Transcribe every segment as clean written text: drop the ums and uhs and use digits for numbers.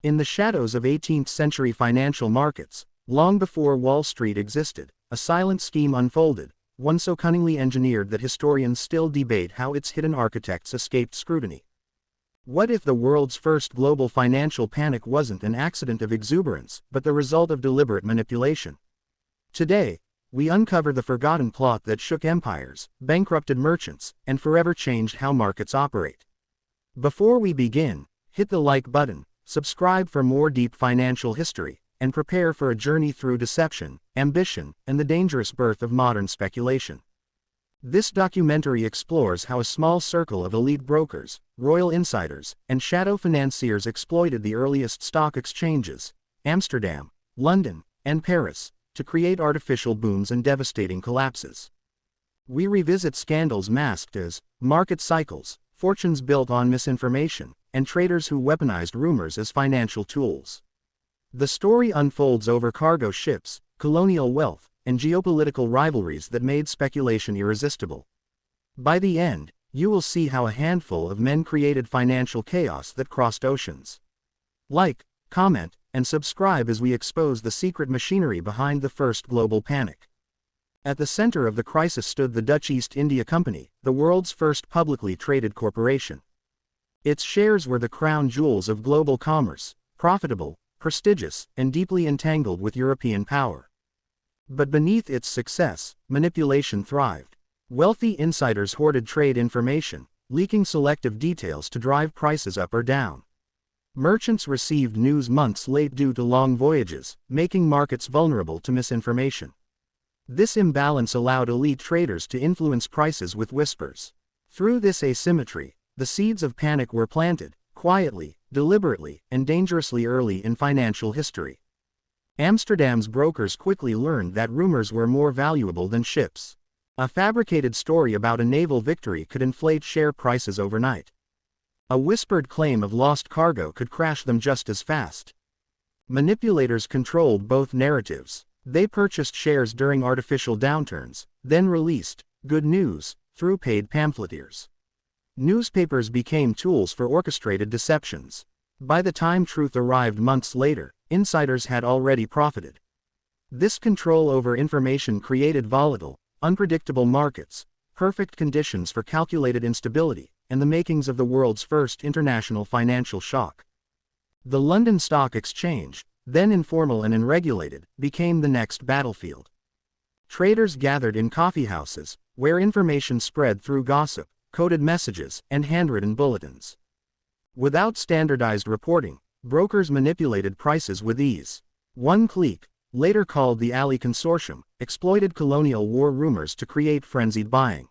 In the shadows of 18th-century financial markets, long before Wall Street existed, a silent scheme unfolded, one so cunningly engineered that historians still debate how its hidden architects escaped scrutiny. What if the world's first global financial panic wasn't an accident of exuberance, but the result of deliberate manipulation? Today, we uncover the forgotten plot that shook empires, bankrupted merchants, and forever changed how markets operate. Before we begin, hit the like button, subscribe for more deep financial history, and prepare for a journey through deception, ambition, and the dangerous birth of modern speculation. This documentary explores how a small circle of elite brokers, royal insiders, and shadow financiers exploited the earliest stock exchanges, Amsterdam, London, and Paris, to create artificial booms and devastating collapses. We revisit scandals masked as market cycles, fortunes built on misinformation, and traders who weaponized rumors as financial tools. The story unfolds over cargo ships, colonial wealth, and geopolitical rivalries that made speculation irresistible. By the end, you will see how a handful of men created financial chaos that crossed oceans. Like, comment, and subscribe as we expose the secret machinery behind the first global panic. At the center of the crisis stood the Dutch East India Company, the world's first publicly traded corporation. Its shares were the crown jewels of global commerce, profitable, prestigious, and deeply entangled with European power. But beneath its success, manipulation thrived. Wealthy insiders hoarded trade information, leaking selective details to drive prices up or down. Merchants received news months late due to long voyages, making markets vulnerable to misinformation. This imbalance allowed elite traders to influence prices with whispers. Through this asymmetry, the seeds of panic were planted, quietly, deliberately, and dangerously early in financial history. Amsterdam's brokers quickly learned that rumors were more valuable than ships. A fabricated story about a naval victory could inflate share prices overnight. A whispered claim of lost cargo could crash them just as fast. Manipulators controlled both narratives. They purchased shares during artificial downturns, then released good news through paid pamphleteers. Newspapers became tools for orchestrated deceptions. By the time truth arrived months later, insiders had already profited. This control over information created volatile, unpredictable markets, perfect conditions for calculated instability, and the makings of the world's first international financial shock. The London Stock Exchange, then informal and unregulated, became the next battlefield. Traders gathered in coffeehouses, where information spread through gossip, coded messages, and handwritten bulletins. Without standardized reporting, brokers manipulated prices with ease. One clique, later called the Alley Consortium, exploited colonial war rumors to create frenzied buying.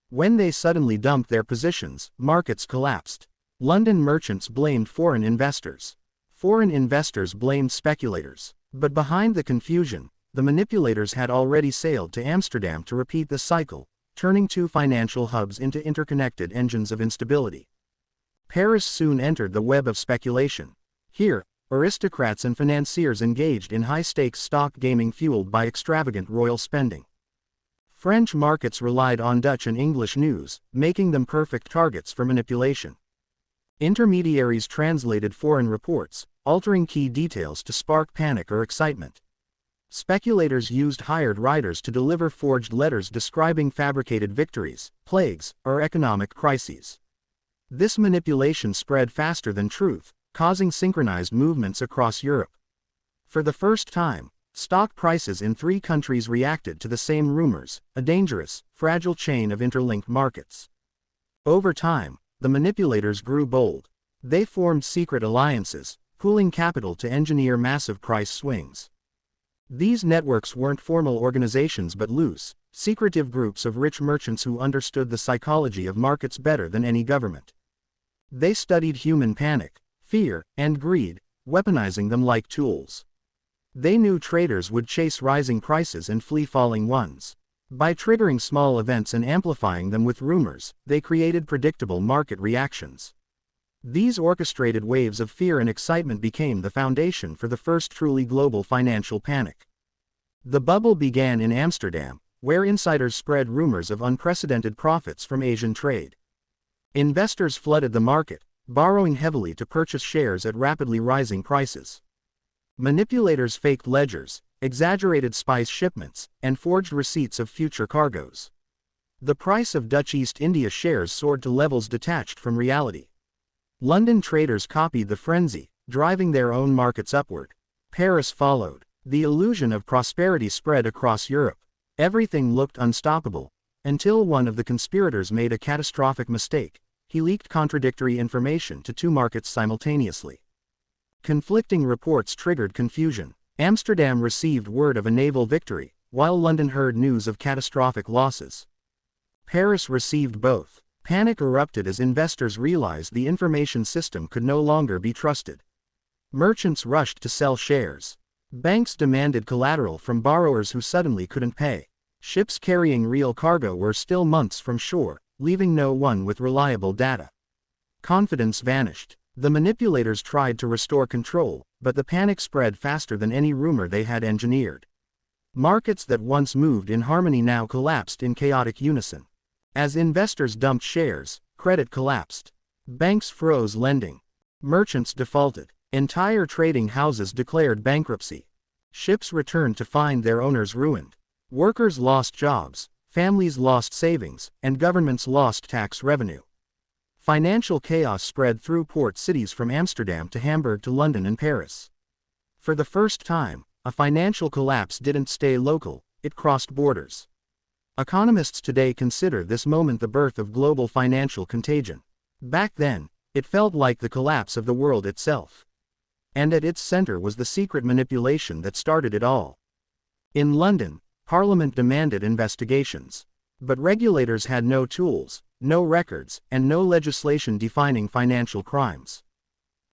When they suddenly dumped their positions, markets collapsed. London merchants blamed foreign investors. Foreign investors blamed speculators. But behind the confusion, the manipulators had already sailed to Amsterdam to repeat the cycle, turning two financial hubs into interconnected engines of instability. Paris soon entered the web of speculation. Here, aristocrats and financiers engaged in high-stakes stock gaming fueled by extravagant royal spending. French markets relied on Dutch and English news, making them perfect targets for manipulation. Intermediaries translated foreign reports, altering key details to spark panic or excitement. Speculators used hired writers to deliver forged letters describing fabricated victories, plagues, or economic crises. This manipulation spread faster than truth, causing synchronized movements across Europe. For the first time, stock prices in 3 countries reacted to the same rumors, a dangerous, fragile chain of interlinked markets. Over time, the manipulators grew bold. They formed secret alliances, pooling capital to engineer massive price swings. These networks weren't formal organizations but loose, secretive groups of rich merchants who understood the psychology of markets better than any government. They studied human panic, fear, and greed, weaponizing them like tools. They knew traders would chase rising prices and flee falling ones. By triggering small events and amplifying them with rumors, they created predictable market reactions. These orchestrated waves of fear and excitement became the foundation for the first truly global financial panic. The bubble began in Amsterdam, where insiders spread rumors of unprecedented profits from Asian trade. Investors flooded the market, borrowing heavily to purchase shares at rapidly rising prices. Manipulators faked ledgers, exaggerated spice shipments, and forged receipts of future cargoes. The price of Dutch East India shares soared to levels detached from reality. London traders copied the frenzy, driving their own markets upward. Paris followed. The illusion of prosperity spread across Europe. Everything looked unstoppable, until one of the conspirators made a catastrophic mistake. He leaked contradictory information to two markets simultaneously. Conflicting reports triggered confusion. Amsterdam received word of a naval victory, while London heard news of catastrophic losses. Paris received both. Panic erupted as investors realized the information system could no longer be trusted. Merchants rushed to sell shares. Banks demanded collateral from borrowers who suddenly couldn't pay. Ships carrying real cargo were still months from shore, leaving no one with reliable data. Confidence vanished. The manipulators tried to restore control, but the panic spread faster than any rumor they had engineered. Markets that once moved in harmony now collapsed in chaotic unison. As investors dumped shares, credit collapsed. Banks froze lending. Merchants defaulted. Entire trading houses declared bankruptcy. Ships returned to find their owners ruined. Workers lost jobs, families lost savings, and governments lost tax revenue. Financial chaos spread through port cities from Amsterdam to Hamburg to London and Paris. For the first time, a financial collapse didn't stay local, it crossed borders. Economists today consider this moment the birth of global financial contagion. Back then, it felt like the collapse of the world itself. And at its center was the secret manipulation that started it all. In London, Parliament demanded investigations. But regulators had no tools, no records, and no legislation defining financial crimes.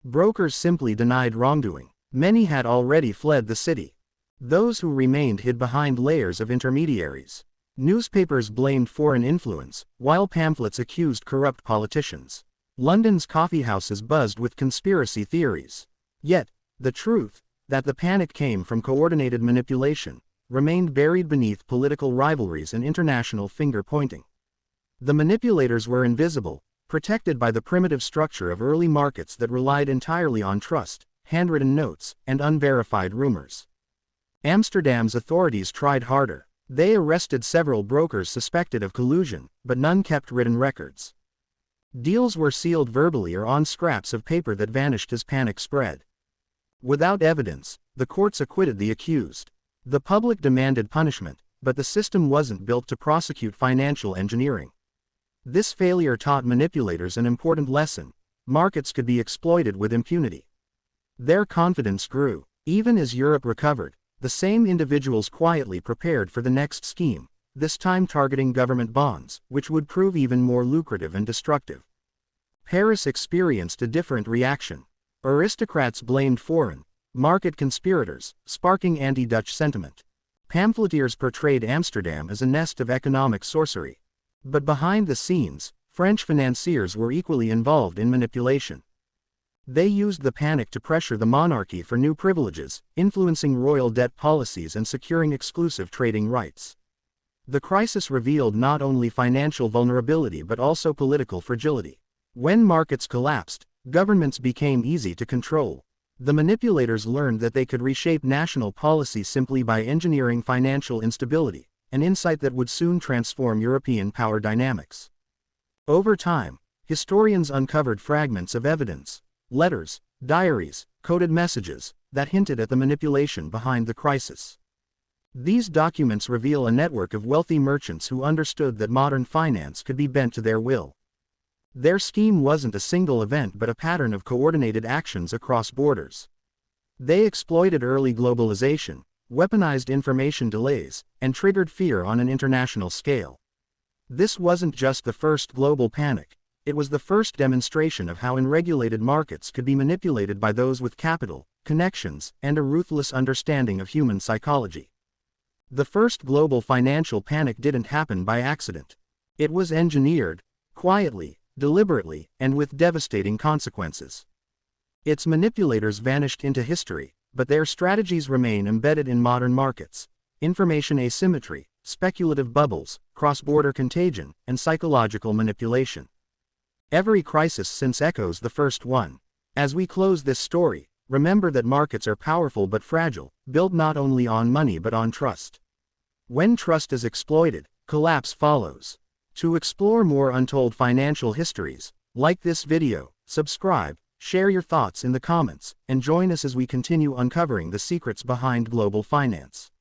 Brokers simply denied wrongdoing. Many had already fled the city. Those who remained hid behind layers of intermediaries. Newspapers blamed foreign influence, while pamphlets accused corrupt politicians. London's coffeehouses buzzed with conspiracy theories. Yet, the truth, that the panic came from coordinated manipulation, remained buried beneath political rivalries and international finger-pointing. The manipulators were invisible, protected by the primitive structure of early markets that relied entirely on trust, handwritten notes, and unverified rumors. Amsterdam's authorities tried harder. They arrested several brokers suspected of collusion, but none kept written records. Deals were sealed verbally or on scraps of paper that vanished as panic spread. Without evidence, the courts acquitted the accused. The public demanded punishment, but the system wasn't built to prosecute financial engineering. This failure taught manipulators an important lesson: markets could be exploited with impunity. Their confidence grew. Even as Europe recovered, the same individuals quietly prepared for the next scheme, this time targeting government bonds, which would prove even more lucrative and destructive. Paris experienced a different reaction. Aristocrats blamed foreign market conspirators, sparking anti-Dutch sentiment. Pamphleteers portrayed Amsterdam as a nest of economic sorcery. But behind the scenes, French financiers were equally involved in manipulation. They used the panic to pressure the monarchy for new privileges, influencing royal debt policies and securing exclusive trading rights. The crisis revealed not only financial vulnerability but also political fragility. When markets collapsed, governments became easy to control. The manipulators learned that they could reshape national policy simply by engineering financial instability, an insight that would soon transform European power dynamics. Over time, historians uncovered fragments of evidence, letters, diaries, coded messages, that hinted at the manipulation behind the crisis. These documents reveal a network of wealthy merchants who understood that modern finance could be bent to their will. Their scheme wasn't a single event but a pattern of coordinated actions across borders. They exploited early globalization, weaponized information delays, and triggered fear on an international scale. This wasn't just the first global panic. It was the first demonstration of how unregulated markets could be manipulated by those with capital, connections, and a ruthless understanding of human psychology. The first global financial panic didn't happen by accident. It was engineered, quietly, deliberately, and with devastating consequences. Its manipulators vanished into history, but their strategies remain embedded in modern markets: information asymmetry, speculative bubbles, cross-border contagion, and psychological manipulation. Every crisis since echoes the first one. As we close this story, remember that markets are powerful but fragile, built not only on money but on trust. When trust is exploited, collapse follows. To explore more untold financial histories, like this video, subscribe, share your thoughts in the comments, and join us as we continue uncovering the secrets behind global finance.